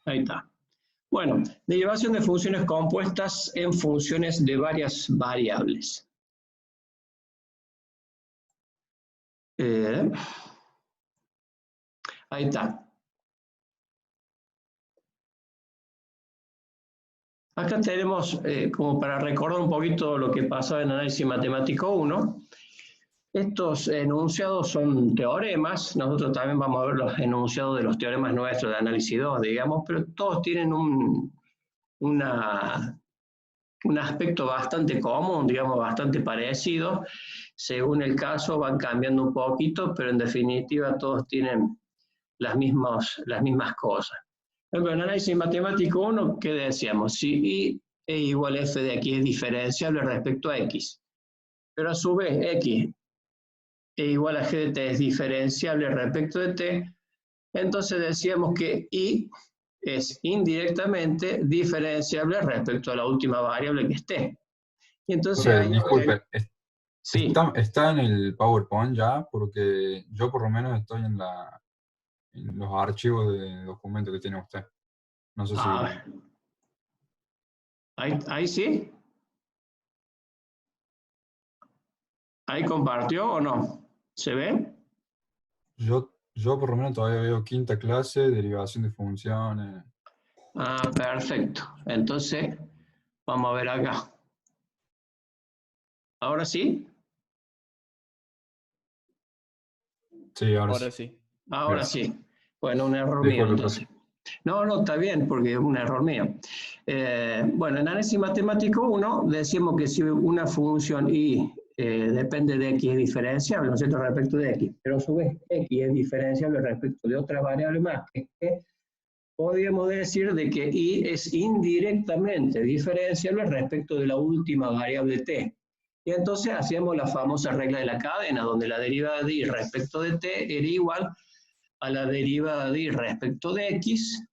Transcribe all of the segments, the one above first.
Ahí está. Bueno, derivación de funciones compuestas en funciones de varias variables. Ahí está. Acá tenemos, como para recordar un poquito lo que pasaba en análisis matemático 1, estos enunciados son teoremas. Nosotros también vamos a ver los enunciados de los teoremas nuestros de análisis 2, digamos, pero todos tienen un aspecto bastante común, digamos, bastante parecido. Según el caso van cambiando un poquito, pero en definitiva todos tienen las mismas cosas. Por ejemplo, en análisis matemático 1, ¿qué decíamos? Si I es igual a f de x es diferenciable respecto a x, pero a su vez x es igual a g de t es diferenciable respecto de t, entonces decíamos que I es indirectamente diferenciable respecto a la última variable que esté. Y entonces ahí Disculpe, sí. ¿está en el PowerPoint ya? Porque yo por lo menos estoy en los archivos de documento que tiene usted. No sé si... Ahí sí. ¿Ahí compartió o no? ¿Se ve? Yo por lo menos todavía veo quinta clase, derivación de funciones. Ah, perfecto. Entonces, vamos a ver acá. ¿Ahora sí? Sí, ahora sí. Ahora sí. Ahora Gracias. sí. Bueno, un error mío Disculpe, entonces. profe. No, está bien, porque es un error mío. Bueno, en análisis matemático 1 decimos que si una función y depende de x es diferenciable, ¿no es cierto?, respecto de x, pero a su vez x es diferenciable respecto de otra variable más, que podríamos decir de que y es indirectamente diferenciable respecto de la última variable t. Y entonces hacíamos la famosa regla de la cadena, donde la derivada de y respecto de t era igual a la derivada de y respecto de x,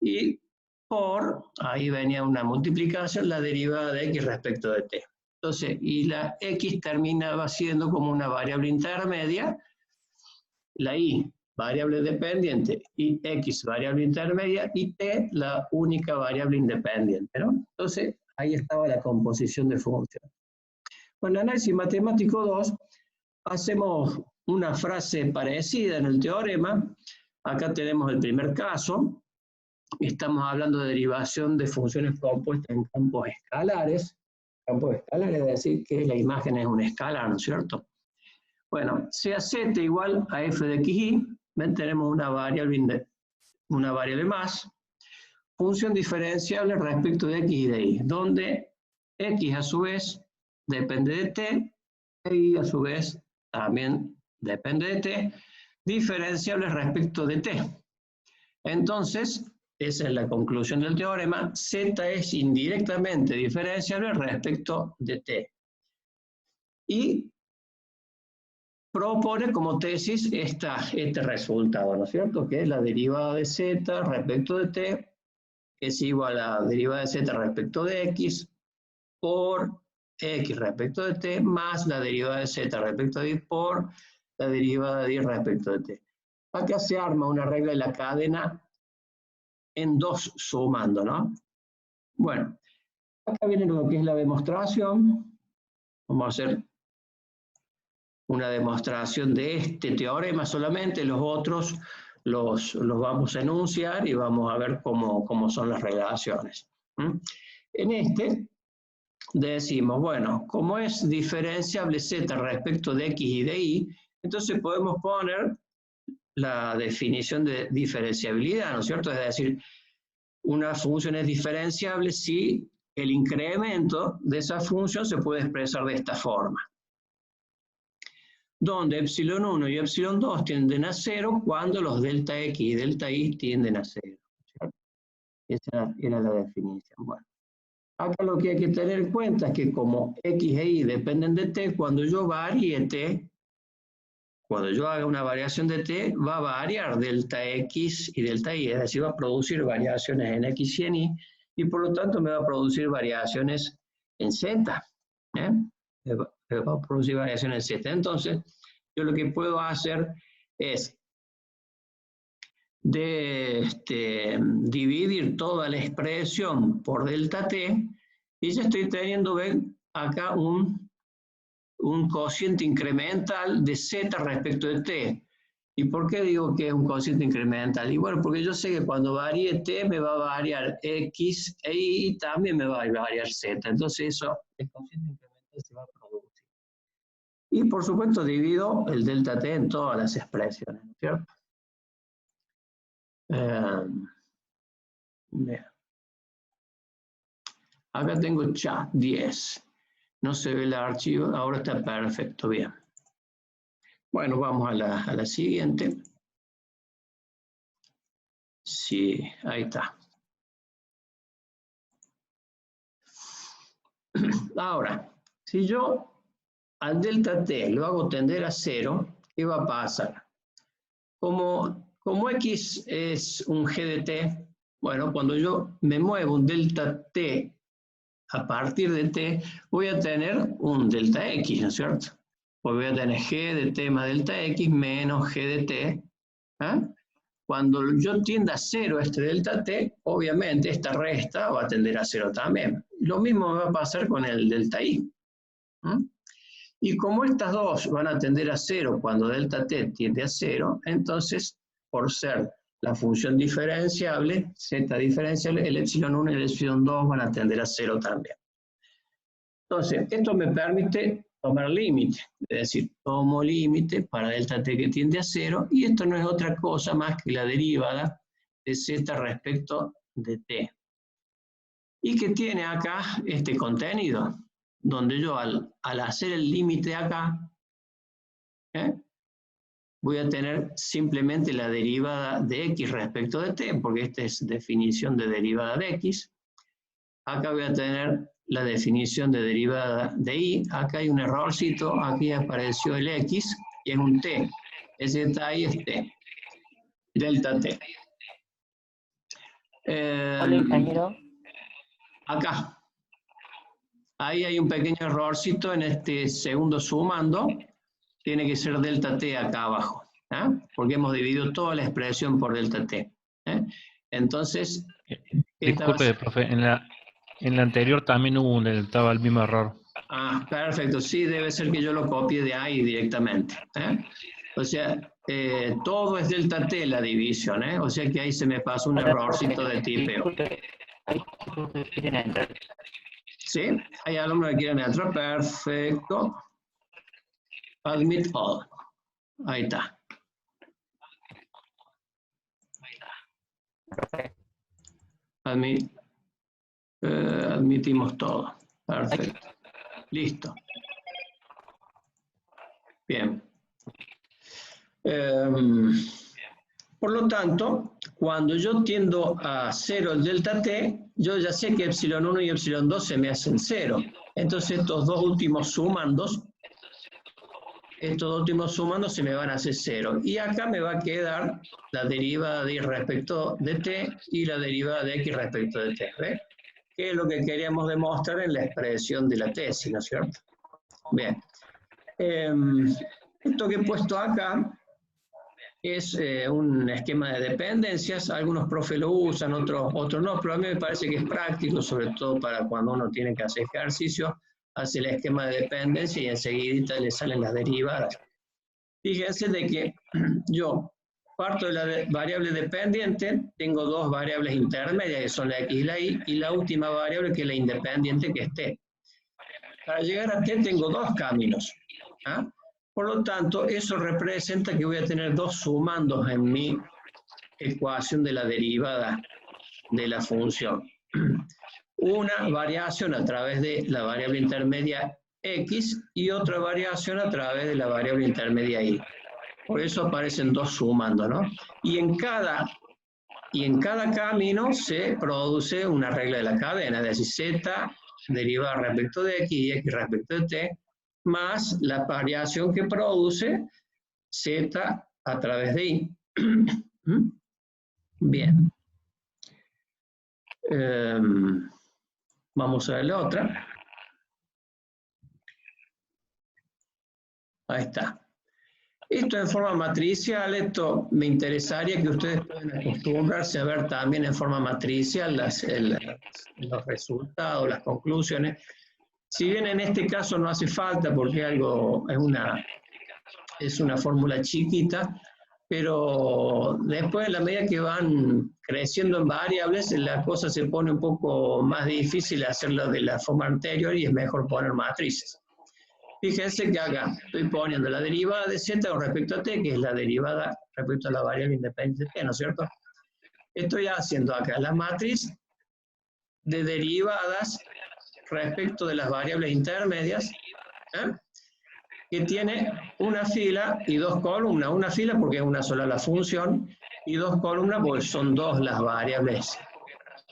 y por, ahí venía una multiplicación, la derivada de x respecto de t. Entonces, y la x terminaba siendo como una variable intermedia, la y variable dependiente y x variable intermedia y t la única variable independiente, ¿no? Entonces, ahí estaba la composición de funciones. Bueno, en análisis matemático 2 hacemos una frase parecida en el teorema. Acá tenemos el primer caso. Estamos hablando de derivación de funciones compuestas en campos escalares. Campos escalares es decir que la imagen es un escalar, ¿no es cierto? Bueno, sea z igual a f de xy, ven, tenemos una variable más, función diferenciable respecto de x y de y, donde x a su vez depende de t, y a su vez también depende de t, diferenciable respecto de t. Entonces, esa es la conclusión del teorema, z es indirectamente diferenciable respecto de t. Y propone como tesis este resultado, ¿no es cierto? Que es la derivada de z respecto de t es igual a la derivada de z respecto de x por x respecto de t más la derivada de z respecto de y por la derivada de y respecto de t. Acá se arma una regla de la cadena en dos sumando, ¿no? Bueno, acá viene lo que es la demostración. Vamos a hacer una demostración de este teorema solamente, los otros los vamos a enunciar y vamos a ver cómo son las relaciones. En este decimos, bueno, como es diferenciable z respecto de x y de y, entonces podemos poner la definición de diferenciabilidad, ¿no es cierto? Es decir, una función es diferenciable si el incremento de esa función se puede expresar de esta forma, donde epsilon 1 y epsilon 2 tienden a 0 cuando los delta x y delta y tienden a 0. ¿Cierto? Esa era la definición. Bueno, acá lo que hay que tener en cuenta es que como x e y dependen de t, cuando yo varíe t, cuando yo haga una variación de t, va a variar delta x y delta y, es decir, va a producir variaciones en x y en y, y por lo tanto me va a producir variaciones en z. Va a producir variaciones en z. Entonces, yo lo que puedo hacer es de dividir toda la expresión por delta t, y ya estoy teniendo, ven, acá un cociente incremental de z respecto de t. ¿Y por qué digo que es un cociente incremental? Y bueno, porque yo sé que cuando varíe t me va a variar x e y también me va a variar z. Entonces eso, el cociente incremental se va a producir. Y por supuesto divido el delta t en todas las expresiones, ¿cierto? Bien. Acá tengo ya 10. No se ve el archivo, ahora está perfecto, bien. Bueno, vamos a la siguiente. Sí, ahí está. Ahora, si yo al delta t lo hago tender a 0, ¿qué va a pasar? Como x es un g de t, bueno, cuando yo me muevo un delta t a partir de t, voy a tener un delta x, ¿no es cierto? Pues voy a tener g de t más delta x menos g de t. ¿Eh? Cuando yo tienda a 0 este delta t, obviamente esta resta va a tender a 0 también. Lo mismo va a pasar con el delta i. Y como estas dos van a tender a 0 cuando delta t tiende a 0, entonces, por ser la función diferenciable, z diferenciable, el epsilon 1 y el epsilon 2 van a tender a 0 también. Entonces, esto me permite tomar límite, es decir, tomo límite para delta t que tiende a 0, y esto no es otra cosa más que la derivada de z respecto de t. Y que tiene acá este contenido, donde yo al hacer el límite acá, voy a tener simplemente la derivada de x respecto de t, porque esta es definición de derivada de x. Acá voy a tener la definición de derivada de y. Acá hay un errorcito, aquí apareció el x, y es un t. Ese está ahí, es t. Delta t. Hola, ingeniero. Acá. Ahí hay un pequeño errorcito en este segundo sumando. Tiene que ser delta t acá abajo, porque hemos dividido toda la expresión por delta t. Entonces, disculpe, profe, en la anterior también estaba el mismo error. Ah, perfecto, sí, debe ser que yo lo copie de ahí directamente. O sea, todo es delta t la división, o sea que ahí se me pasa un errorcito de tipeo. Disculpe, hay alumnos que quieren entrar. ¿Sí? Hay alumnos que quieren entrar, perfecto. Admit all. Ahí está. Admitimos todo. Perfecto. Listo. Bien. Por lo tanto, cuando yo tiendo a 0 el delta t, yo ya sé que epsilon 1 y epsilon 2 se me hacen 0. Entonces estos dos últimos sumandos se me van a hacer 0. Y acá me va a quedar la derivada de y respecto de t y la derivada de x respecto de t. ¿Ves? Que es lo que queríamos demostrar en la expresión de la tesis, ¿no es cierto? Bien. Esto que he puesto acá es un esquema de dependencias. Algunos profes lo usan, otros no, pero a mí me parece que es práctico, sobre todo para cuando uno tiene que hacer ejercicio, hace el esquema de dependencia y enseguida le salen las derivadas. Fíjense de que yo parto de la variable dependiente, tengo dos variables intermedias que son la x y la y, y la última variable que es la independiente, que es t. Para llegar a t tengo dos caminos. Por lo tanto, eso representa que voy a tener dos sumandos en mi ecuación de la derivada de la función. Una variación a través de la variable intermedia x y otra variación a través de la variable intermedia y. Por eso aparecen dos sumandos, ¿no? Y en cada camino se produce una regla de la cadena, es decir, z derivada respecto de x y x respecto de t, más la variación que produce z a través de y. Bien. Vamos a ver la otra. Ahí está. Esto en forma matricial, esto me interesaría que ustedes puedan acostumbrarse a ver también en forma matricial los resultados, las conclusiones. Si bien en este caso no hace falta porque es una fórmula chiquita, pero después, a la medida que van creciendo en variables, la cosa se pone un poco más difícil hacerlo de la forma anterior y es mejor poner matrices. Fíjense que acá estoy poniendo la derivada de z con respecto a t, que es la derivada respecto a la variable independiente de t, ¿no es cierto? Estoy haciendo acá la matriz de derivadas respecto de las variables intermedias, que tiene una fila y dos columnas. Una fila porque es una sola la función, y dos columnas porque son dos las variables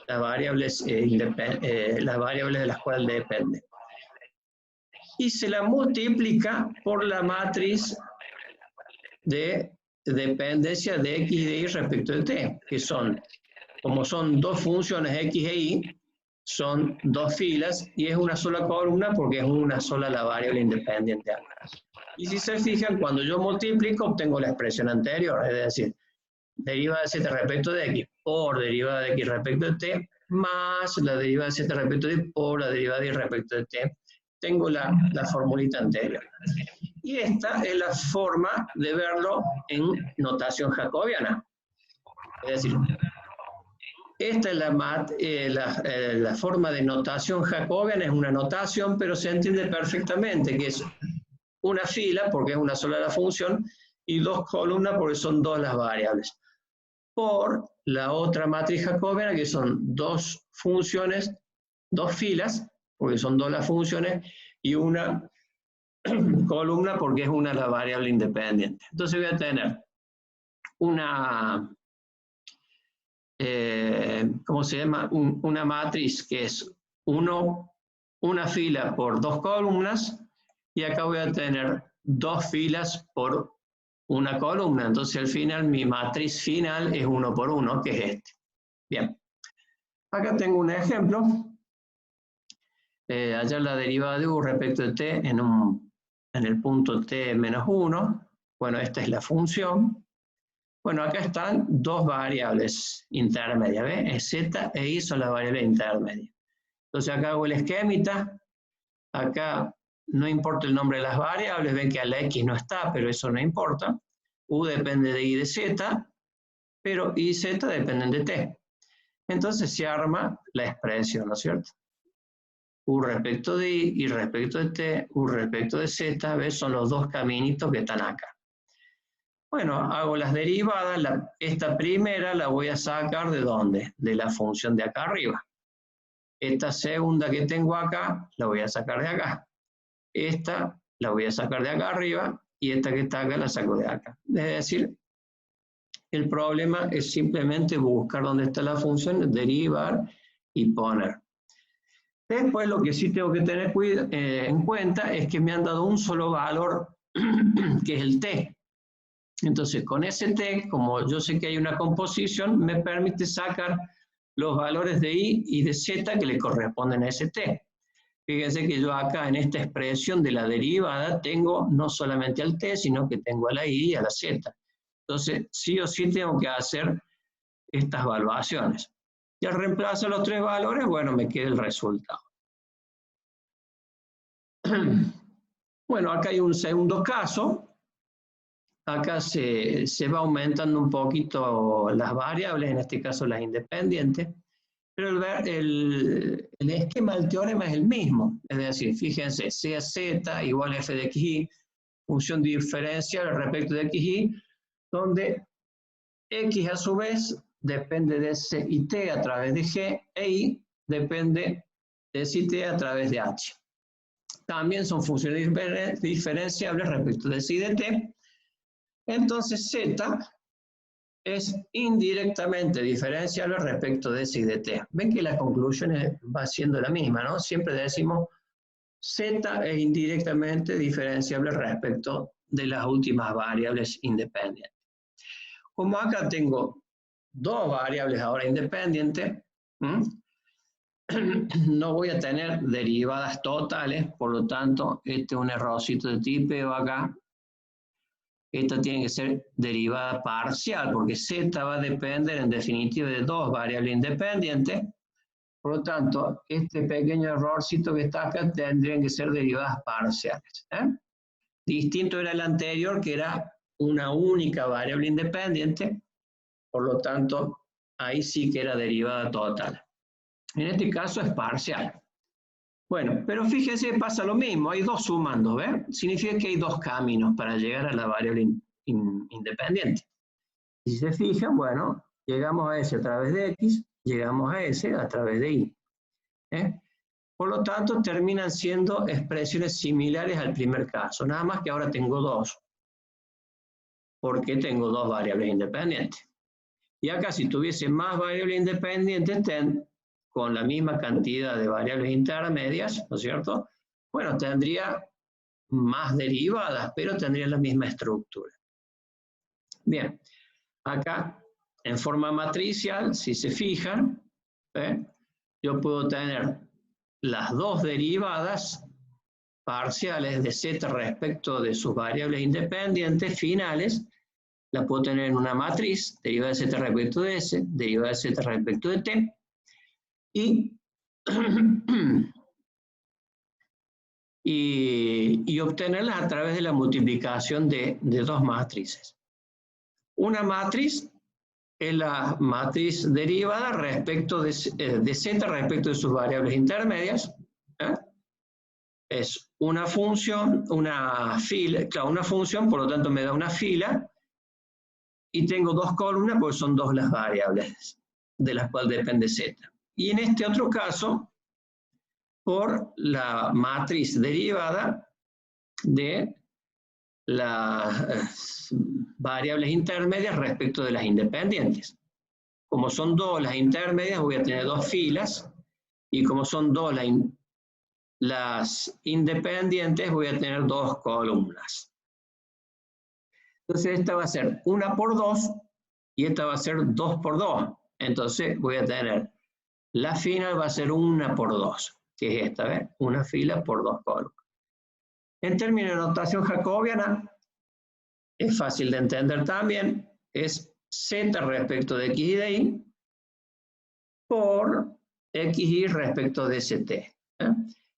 de las cuales depende. Y se la multiplica por la matriz de dependencia de x y de y respecto de t, que son, como son dos funciones x e y, son dos filas y es una sola columna porque es una sola la variable independiente acá. Y si se fijan, cuando yo multiplico obtengo la expresión anterior, es decir, derivada de z respecto de x por derivada de x respecto de t, más la derivada de z respecto de y por la derivada de y respecto de t. Tengo la formulita anterior. Y esta es la forma de verlo en notación jacobiana. Es decir, esta es la forma de notación jacobiana, es una notación, pero se entiende perfectamente que es una fila, porque es una sola la función, y dos columnas, porque son dos las variables. Por la otra matriz jacobiana, que son dos funciones, dos filas, porque son dos las funciones, y una columna, porque es una la variable independiente. Entonces voy a tener una... ¿cómo se llama? Una matriz que es una fila por dos columnas, y acá voy a tener dos filas por una columna. Entonces al final mi matriz final es 1 por 1, que es este. Bien. Acá tengo un ejemplo. Hallar la derivada de u respecto de t en el punto t menos 1. Bueno, esta es la función. Bueno, acá están dos variables intermedias, ¿ves? Z e y son las variables intermedias. Entonces acá hago el esquemita. Acá no importa el nombre de las variables, ven que a la x no está, pero eso no importa. U depende de y de z, pero y y z dependen de t. Entonces se arma la expresión, ¿no es cierto? U respecto de y respecto de t, u respecto de z, ¿ves? Son los dos caminitos que están acá. Bueno, hago las derivadas. Esta primera la voy a sacar ¿de dónde? De la función de acá arriba. Esta segunda que tengo acá, la voy a sacar de acá. Esta la voy a sacar de acá arriba, y esta que está acá la saco de acá. Es decir, el problema es simplemente buscar dónde está la función, derivar y poner. Después lo que sí tengo que tener en cuenta es que me han dado un solo valor, que es el t. Entonces, con ese t, como yo sé que hay una composición, me permite sacar los valores de y y de z que le corresponden a ese t. Fíjense que yo acá en esta expresión de la derivada tengo no solamente al t, sino que tengo a la y y a la z. Entonces, sí o sí tengo que hacer estas evaluaciones. Y al reemplazar los tres valores, bueno, me queda el resultado. Bueno, acá hay un segundo caso. Acá se va aumentando un poquito las variables, en este caso las independientes, pero el esquema del teorema es el mismo. Es decir, fíjense, sea z igual a f de xy, función diferencial respecto de xy, donde x a su vez depende de c y t a través de g, e y depende de c y t a través de h. También son funciones diferenciables respecto de c y de t. Entonces z es indirectamente diferenciable respecto de c y de t. Ven que la conclusión va siendo la misma, ¿no? Siempre decimos z es indirectamente diferenciable respecto de las últimas variables independientes. Como acá tengo dos variables ahora independientes, no voy a tener derivadas totales, por lo tanto, este es un errorcito de tipeo acá, esta tiene que ser derivada parcial, porque z va a depender en definitiva de dos variables independientes. Por lo tanto, este pequeño errorcito que está acá tendrían que ser derivadas parciales. Distinto era el anterior, que era una única variable independiente, por lo tanto, ahí sí que era derivada total. En este caso es parcial. Bueno, pero fíjense, pasa lo mismo, hay dos sumandos, ¿ves? Significa que hay dos caminos para llegar a la variable independiente. Y si se fijan, bueno, llegamos a S a través de X, llegamos a S a través de Y. Por lo tanto, terminan siendo expresiones similares al primer caso, nada más que ahora tengo dos, porque tengo dos variables independientes. Y acá si tuviese más variables independientes, con la misma cantidad de variables intermedias, ¿no es cierto? Bueno, tendría más derivadas, pero tendría la misma estructura. Bien, acá en forma matricial, si se fijan, yo puedo tener las dos derivadas parciales de z respecto de sus variables independientes finales, la puedo tener en una matriz, derivada de z respecto de s, derivada de z respecto de t, y obtenerlas a través de la multiplicación de dos matrices. Una matriz es la matriz derivada respecto de z respecto de sus variables intermedias. Es una función, una fila, claro, una función, por lo tanto me da una fila, y tengo dos columnas porque son dos las variables de las cuales depende z. Y en este otro caso, por la matriz derivada de las variables intermedias respecto de las independientes. Como son dos las intermedias, voy a tener dos filas, y como son dos las independientes, voy a tener dos columnas. Entonces esta va a ser 1 por 2, y esta va a ser 2 por 2. Entonces voy a tener, la final va a ser 1 por 2, que es esta, ¿ves? Una fila por dos columnas. En términos de notación jacobiana, es fácil de entender también, es z respecto de x y de y por xy respecto de st.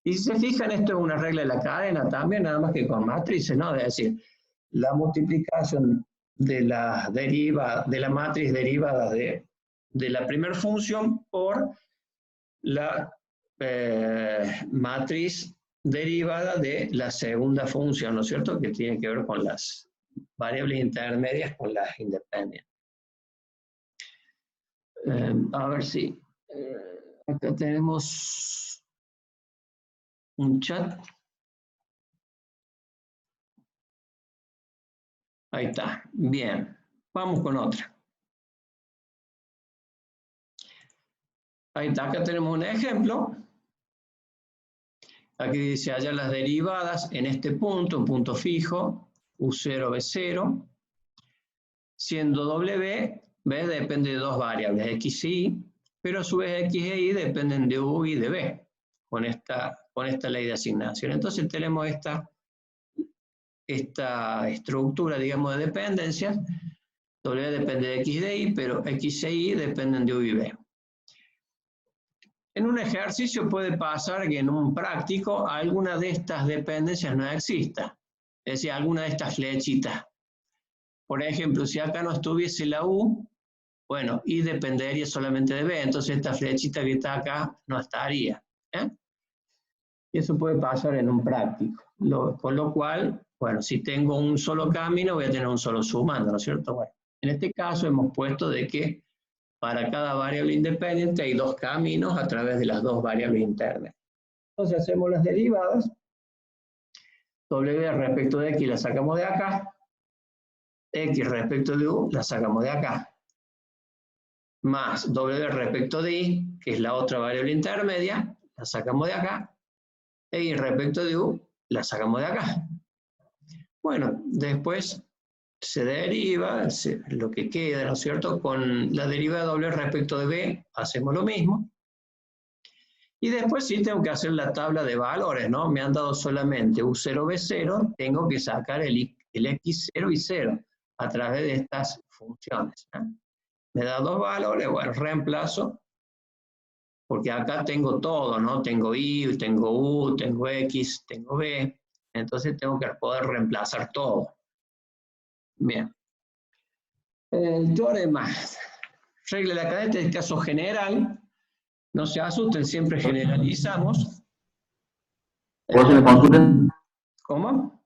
Y si se fijan, esto es una regla de la cadena también, nada más que con matrices, ¿no? Es decir, la multiplicación de la matriz derivada de la primera función por la matriz derivada de la segunda función, ¿no es cierto? Que tiene que ver con las variables intermedias con las independientes. A ver si acá tenemos un chat. Ahí está, bien. Vamos con otra. Ahí está, acá tenemos un ejemplo. Aquí dice hallar las derivadas en este punto, un punto fijo, U0, B0, siendo W, B depende de dos variables, X y Y, pero a su vez X e Y dependen de U y de B, con esta ley de asignación. Entonces tenemos esta estructura, digamos, de dependencias. W depende de X y de Y, pero X e Y dependen de U y B. En un ejercicio puede pasar que en un práctico alguna de estas dependencias no exista. Es decir, alguna de estas flechitas. Por ejemplo, si acá no estuviese la U, bueno, Y dependería solamente de B, entonces esta flechita que está acá no estaría. Y eso puede pasar en un práctico. Con lo cual, bueno, si tengo un solo camino, voy a tener un solo sumando, ¿no es cierto? Bueno, en este caso hemos puesto de que para cada variable independiente hay dos caminos a través de las dos variables internas. Entonces hacemos las derivadas. W respecto de X la sacamos de acá. X respecto de U la sacamos de acá. Más W respecto de Y, que es la otra variable intermedia, la sacamos de acá. Y respecto de U la sacamos de acá. Bueno, después se deriva lo que queda, ¿no es cierto? Con la derivada de W respecto de B hacemos lo mismo. Y después sí tengo que hacer la tabla de valores, ¿no? Me han dado solamente U0, B0, tengo que sacar el el x0 y 0 a través de estas funciones. Me da dos valores, bueno, reemplazo, porque acá tengo todo, ¿no? Tengo y, tengo u, tengo x, tengo b, entonces tengo que poder reemplazar todo. Bien. El teorema, regla de la cadena, este es el caso general, no se asusten, siempre generalizamos. ¿Puedo hacer una consulta? ¿Cómo?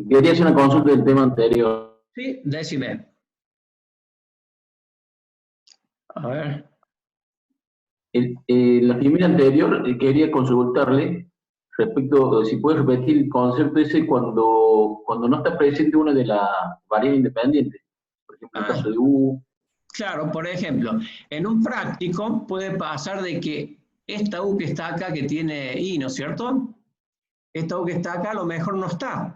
Quería hacer una consulta del tema anterior. Sí, decime. A ver. La primera anterior quería consultarle respecto, si puedes repetir el concepto ese cuando no está presente una de las variables independientes. Por ejemplo, el caso de U. Claro, por ejemplo, en un práctico puede pasar de que esta U que está acá, que tiene I, ¿no es cierto? Esta U que está acá a lo mejor no está.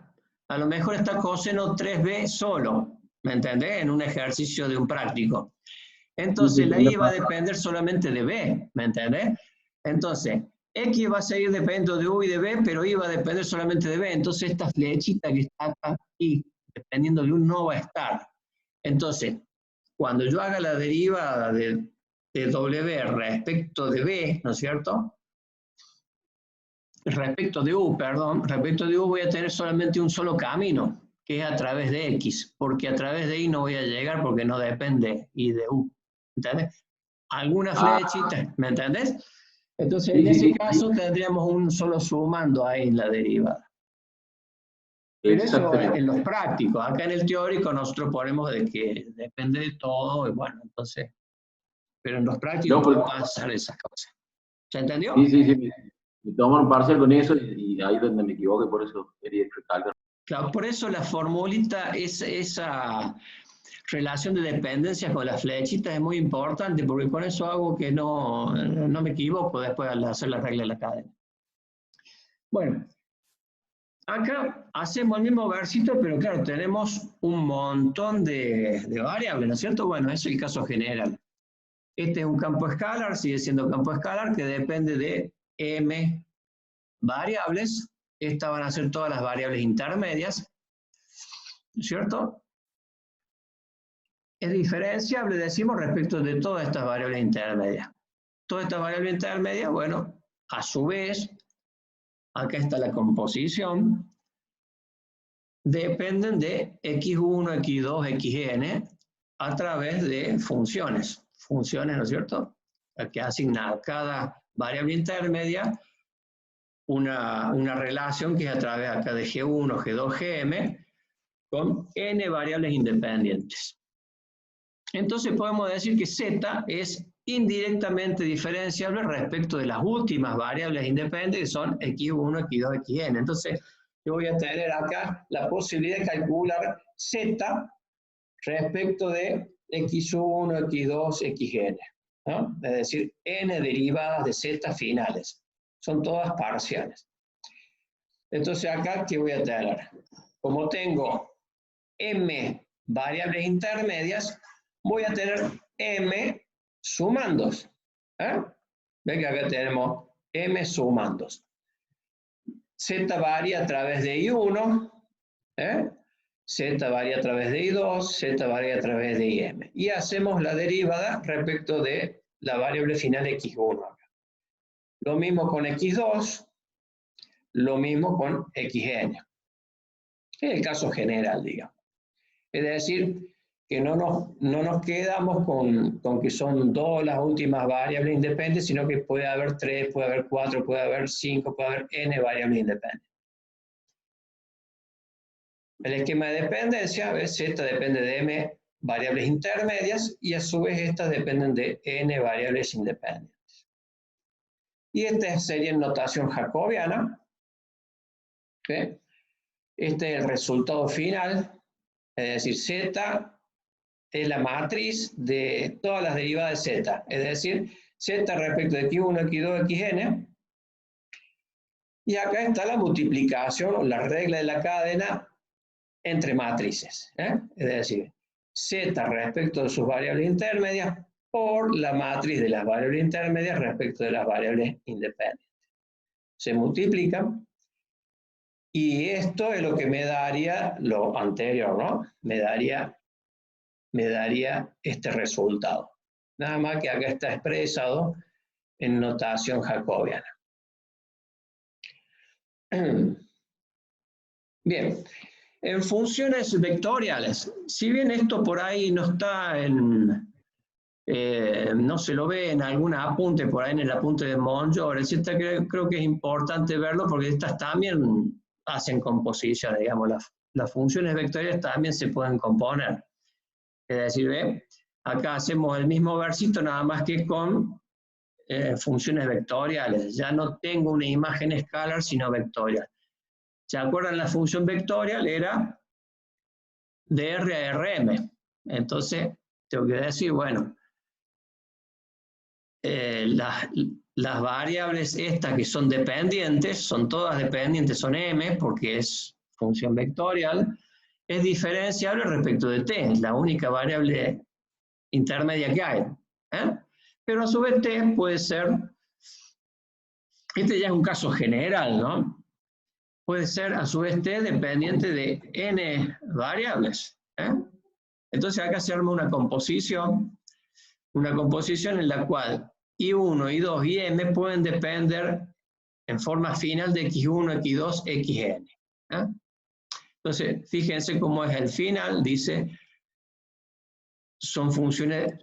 A lo mejor está coseno 3b solo, ¿me entendés? En un ejercicio de un práctico. Entonces la I va a depender solamente de B, ¿me entendés? Entonces, X va a seguir dependiendo de U y de B, pero Y va a depender solamente de B. Entonces esta flechita que está acá, Y, dependiendo de U, no va a estar. Entonces, cuando yo haga la derivada de W respecto de B, ¿no es cierto? Respecto de U, perdón, respecto de U voy a tener solamente un solo camino, que es a través de X, porque a través de Y no voy a llegar porque no depende Y de U. ¿Entendés? Alguna flechita, ¿me entendés? Entonces, en ese caso tendríamos un solo sumando ahí en la derivada. Pero eso en los prácticos. Acá en el teórico nosotros ponemos de que depende de todo, y bueno, entonces, pero en los prácticos no puede pasar esas cosas. ¿Se entendió? Sí. Me tomaron parcial con eso y ahí es donde me equivoqué, por eso quería recalcar. Claro, por eso la formulita, esa relación de dependencia con la flechita es muy importante, porque con eso hago que no me equivoco después al hacer la regla de la cadena. Bueno, acá hacemos el mismo versito, pero claro, tenemos un montón de variables, ¿no es cierto? Bueno, ese es el caso general. Este es un campo escalar, sigue siendo campo escalar, que depende de m variables. Estas van a ser todas las variables intermedias, ¿no es cierto? Es diferenciable, decimos, respecto de todas estas variables intermedias. Todas estas variables intermedias, bueno, a su vez, acá está la composición, dependen de x1, x2, xn a través de funciones. Funciones, ¿no es cierto? Que asigna a cada variable intermedia una relación que es a través acá de g1, g2, gm con n variables independientes. Entonces podemos decir que z es indirectamente diferenciable respecto de las últimas variables independientes que son x1, x2, xn. Entonces yo voy a tener acá la posibilidad de calcular z respecto de x1, x2, xn, ¿no? Es decir, n derivadas de z finales. Son todas parciales. Entonces acá, ¿qué voy a tener? Como tengo m variables intermedias, voy a tener m sumandos. Ven que acá tenemos m sumandos. Z varía a través de I1, Z varía a través de I2, Z varía a través de IM. Y hacemos la derivada respecto de la variable final x1 acá. Lo mismo con x2, lo mismo con xn. Es el caso general, digamos. Es decir, que no nos quedamos con que son dos las últimas variables independientes, sino que puede haber 3, puede haber 4, puede haber 5, puede haber n variables independientes. El esquema de dependencia, z depende de m variables intermedias y a su vez estas dependen de n variables independientes. Y esta sería en notación jacobiana. ¿Okay? Este es el resultado final, es decir, z es la matriz de todas las derivadas de z, es decir, z respecto de x1, x2, xn. Y acá está la multiplicación, la regla de la cadena entre matrices, es decir, z respecto de sus variables intermedias por la matriz de las variables intermedias respecto de las variables independientes. Se multiplican Y esto es lo que me daría lo anterior, ¿no? Me daría este resultado. Nada más que acá está expresado en notación jacobiana. Bien, en funciones vectoriales, si bien esto por ahí no está en, no se lo ve en algún apunte por ahí en el apunte de Monjour, creo que es importante verlo porque estas también hacen composición, digamos, las funciones vectoriales también se pueden componer. Es decir, ¿ve? Acá hacemos el mismo versito nada más que con funciones vectoriales. Ya no tengo una imagen escalar, sino vectorial. ¿Se acuerdan? La función vectorial era de R a Rm. Entonces, tengo que decir, bueno, las variables estas que son dependientes, son todas dependientes, son m, porque es función vectorial, es diferenciable respecto de t, es la única variable intermedia que hay. Pero a su vez t puede ser, este ya es un caso general, ¿no? Puede ser a su vez t dependiente de n variables. Entonces acá se arma una composición en la cual I1, I2 y M pueden depender en forma final de X1, X2, Xn. Entonces, fíjense cómo es el final, dice, son funciones,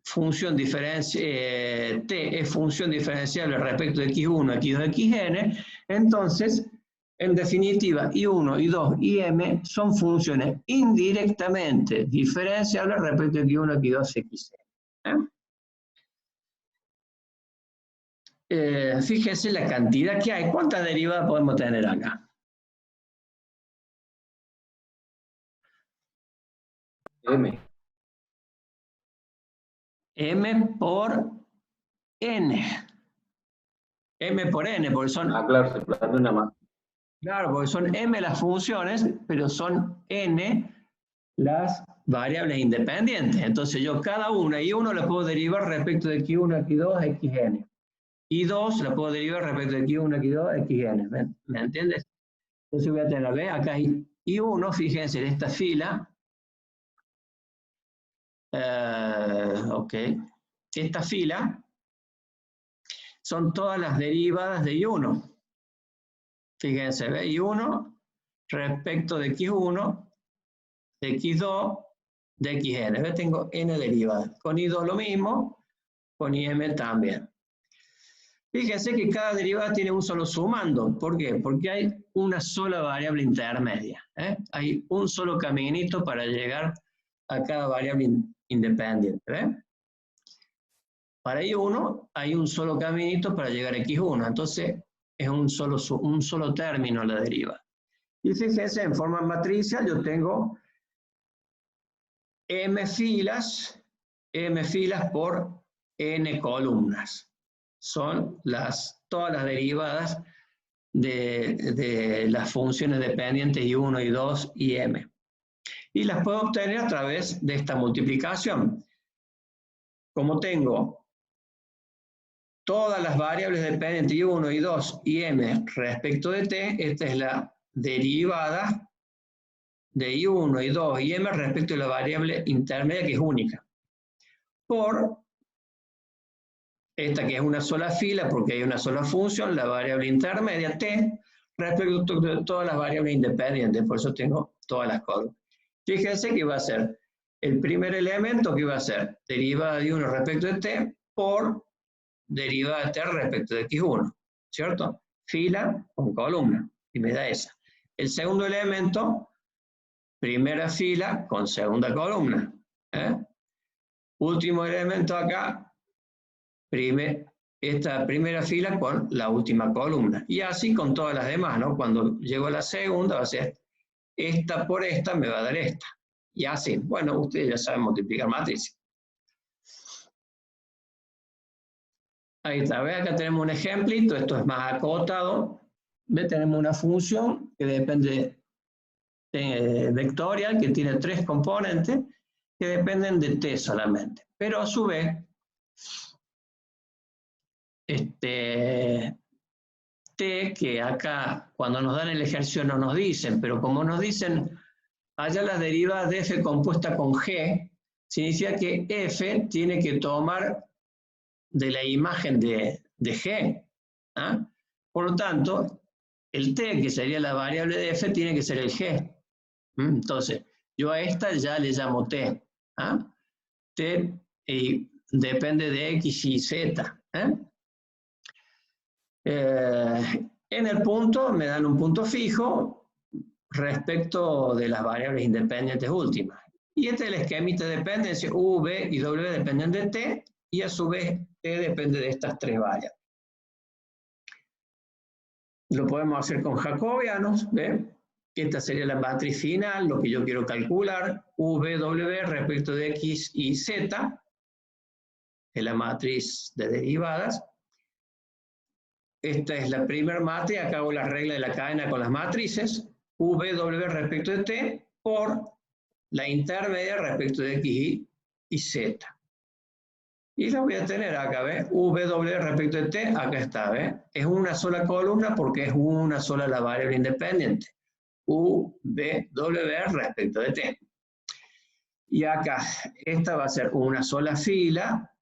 función T es función diferenciable respecto de X1, X2, Xn, entonces, en definitiva, I1, I2 y M son funciones indirectamente diferenciables respecto de X1, X2, Xn. Fíjense la cantidad que hay. ¿Cuántas derivadas podemos tener acá? M. M por N. M por N, porque son... Ah, claro, se plantea una más. Claro, porque son M las funciones, pero son N las variables independientes. Entonces yo cada una y uno la puedo derivar respecto de X1, X2, Xn. Y 2 la puedo derivar respecto de X1, X2, Xn. ¿Me entiendes? Entonces voy a tener, ¿ve? Acá hay I1, fíjense en esta fila. Ok. Esta fila son todas las derivadas de I1. Fíjense, ¿ve? I1 respecto de X1, de X2, de Xn. ¿Ve? Tengo N derivadas. Con I2 lo mismo, con IM también. Fíjense que cada derivada tiene un solo sumando. ¿Por qué? Porque hay una sola variable intermedia. Hay un solo caminito para llegar a cada variable independiente. Para I1 hay un solo caminito para llegar a X1. Entonces es un solo término la derivada. Y fíjense, en forma matricial yo tengo M filas por N columnas. Son todas las derivadas de las funciones dependientes I1, I2 y M. Y las puedo obtener a través de esta multiplicación. Como tengo todas las variables dependientes I1, I2 y M respecto de T, esta es la derivada de I1, I2 y M respecto de la variable intermedia que es única. Por esta que es una sola fila porque hay una sola función, la variable intermedia T, respecto de todas las variables independientes, por eso tengo todas las columnas. Fíjense que va a ser el primer elemento que va a ser derivada de 1 respecto de T por derivada de T respecto de X1, ¿cierto? Fila con columna, y me da esa. El segundo elemento, primera fila con segunda columna. Último elemento acá, esta primera fila con la última columna. Y así con todas las demás, ¿no? Cuando llego a la segunda va a ser esta por esta me va a dar esta. Y así, bueno, ustedes ya saben multiplicar matrices. Ahí está, ¿ve? Acá tenemos un ejemplito, esto es más acotado. ¿Ve? Tenemos una función que depende vectorial, que tiene 3 componentes, que dependen de t solamente. Pero a su vez, T, que acá cuando nos dan el ejercicio no nos dicen, pero como nos dicen allá las derivadas de f compuesta con g, significa que f tiene que tomar de la imagen de g. ¿Ah? Por lo tanto, el t, que sería la variable de f, tiene que ser el g. Entonces, yo a esta ya le llamo t. ¿Ah? T depende de x y z. En el punto me dan un punto fijo respecto de las variables independientes últimas. Y este es el esquemita de dependencia. U, V y W dependen de T, y a su vez T depende de estas tres variables. Lo podemos hacer con jacobianos, ¿ve? Esta sería la matriz final, lo que yo quiero calcular, U, V, W respecto de X y Z, es la matriz de derivadas. Esta es la primera matriz, acá hago la regla de la cadena con las matrices, V, W respecto de T, por la intermedia respecto de X y Z. Y la voy a tener acá, ¿ves? V, W respecto de T, acá está, ¿ves? Es una sola columna porque es una sola la variable independiente. U, V, W respecto de T. Y acá, esta va a ser una sola fila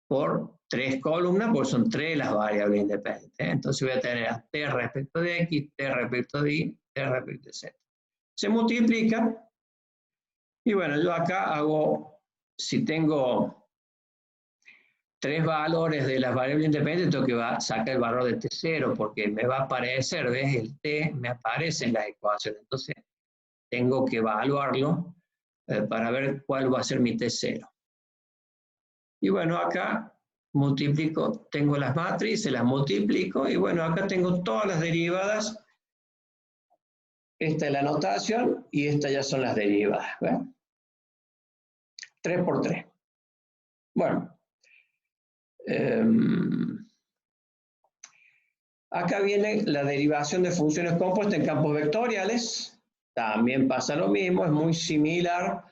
por tres columnas, porque son tres las variables independientes. Entonces voy a tener a T respecto de X, T respecto de Y, T respecto de Z. Se multiplica. Y bueno, yo acá hago, si tengo tres valores de las variables independientes, tengo que sacar el valor de T0, porque me va a aparecer, ¿ves? El T me aparece en las ecuaciones. Entonces, tengo que evaluarlo para ver cuál va a ser mi T0. Y bueno, acá multiplico, tengo las matrices, las multiplico, y bueno, acá tengo todas las derivadas. Esta es la notación, y estas ya son las derivadas, ¿ves? 3 por 3. Bueno. Acá viene la derivación de funciones compuestas en campos vectoriales. También pasa lo mismo, es muy similar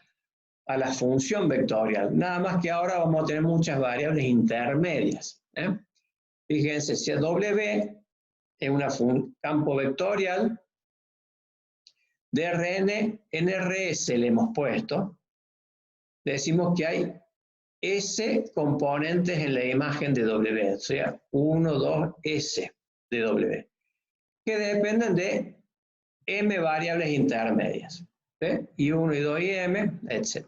a la función vectorial. Nada más que ahora vamos a tener muchas variables intermedias. Fíjense, si W es un campo vectorial, DRN, NRS le hemos puesto, decimos que hay S componentes en la imagen de W, o sea, 1, 2, S de W, que dependen de M variables intermedias, ¿sí? Y 1, y 2, y M, etc.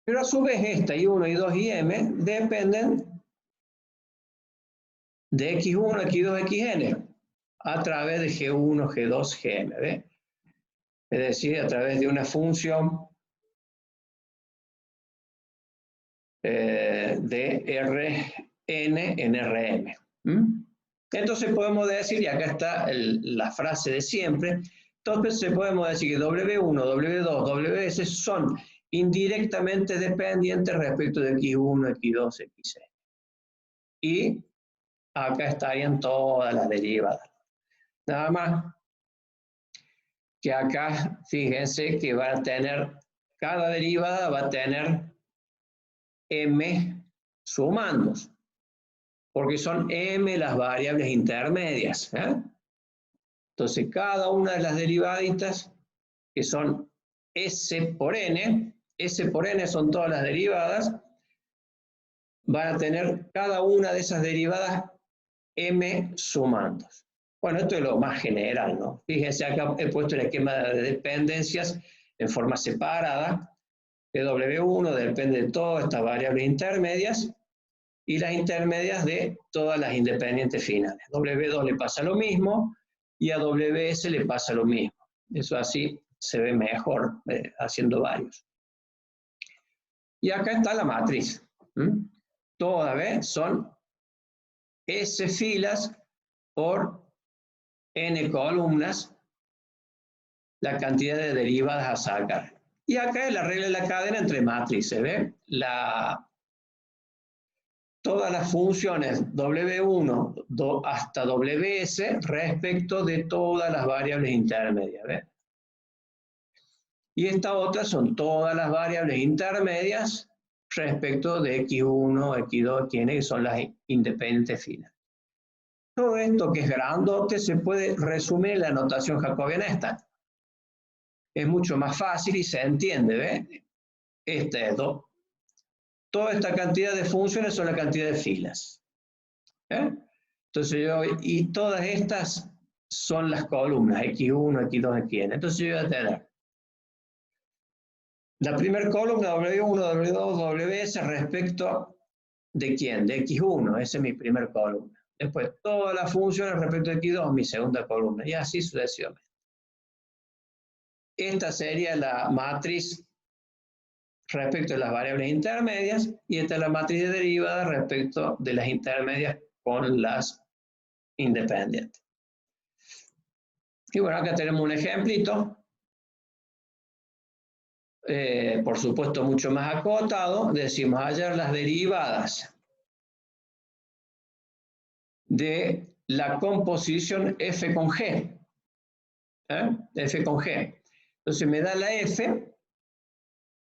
Pero a su vez esta, y 1, y 2, y M, dependen de X1, X2, Xn, a través de G1, G2, Gm, ¿ve? Es decir, a través de una función de Rn en Rm. Entonces podemos decir, y acá está la frase de siempre, entonces podemos decir que W1, W2, Ws son indirectamente dependientes respecto de X1, X2, Xn. Y acá estarían todas las derivadas. Nada más que acá, fíjense que va a tener, cada derivada va a tener M sumandos, porque son M las variables intermedias. Entonces, cada una de las derivaditas, que son S por N son todas las derivadas, van a tener cada una de esas derivadas M sumandos. Bueno, esto es lo más general, ¿no? Fíjense, acá he puesto el esquema de dependencias en forma separada. W1 depende de todas estas variables intermedias y las intermedias de todas las independientes finales. W2 le pasa lo mismo y a WS le pasa lo mismo. Eso así se ve mejor haciendo varios. Y acá está la matriz. Todas, ¿ves? Son S filas por N columnas, la cantidad de derivadas a sacar. Y acá es la regla de la cadena entre matrices, ¿ves? Todas las funciones W1 hasta WS respecto de todas las variables intermedias, ¿ves? Y esta otra son todas las variables intermedias respecto de X1, X2, Xn, que son las independientes finales. Todo esto que es grandote se puede resumir en la notación jacobiana esta. Es mucho más fácil y se entiende, ¿ves? Este es 2. Toda esta cantidad de funciones son la cantidad de filas. Entonces y todas estas son las columnas, X1, X2, Xn. Entonces yo voy a tener la primera columna, W1, W2, Ws respecto de quién, de X1, esa es mi primera columna. Después todas las funciones respecto de X2, mi segunda columna, y así sucesivamente. Esta sería la matriz respecto de las variables intermedias, y esta es la matriz de derivada respecto de las intermedias con las independientes. Y bueno, acá tenemos un ejemplito, por supuesto mucho más acotado. Decimos hallar las derivadas de la composición F con G. F con G. Entonces me da la F,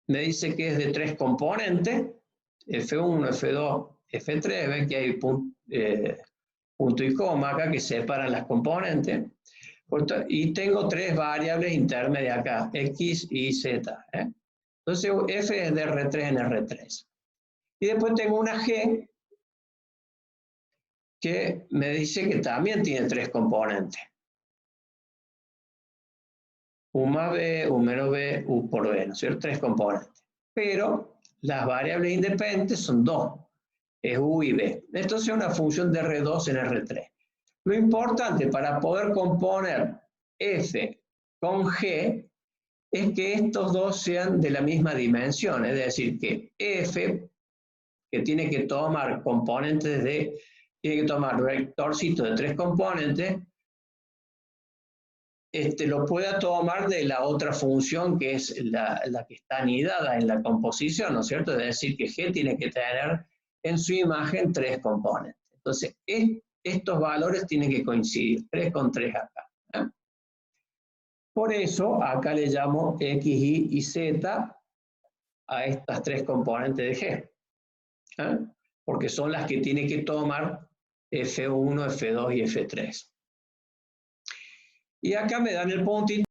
me dice que es de 3 componentes, F1, F2, F3, ven que hay punto y coma acá que separan las componentes, y tengo 3 variables intermedias acá, X y Z. Entonces F es de R3 en R3. Y después tengo una G que me dice que también tiene 3 componentes. U más B, U menos B, U por B, ¿no es cierto? 3 componentes. Pero las variables independientes son 2, es U y B. Esto es una función de R2 en R3. Lo importante para poder componer F con G es que estos dos sean de la misma dimensión, es decir, que F, que tiene que tomar componentes tiene que tomar vectorcito de 3 componentes, lo pueda tomar de la otra función que es la que está anidada en la composición, ¿no es cierto? Es decir, que G tiene que tener en su imagen 3 componentes. Entonces, estos valores tienen que coincidir, 3 con 3 acá. Por eso, acá le llamo X, Y y Z a estas 3 componentes de G. Porque son las que tiene que tomar F1, F2 y F3. Y acá me dan el puntito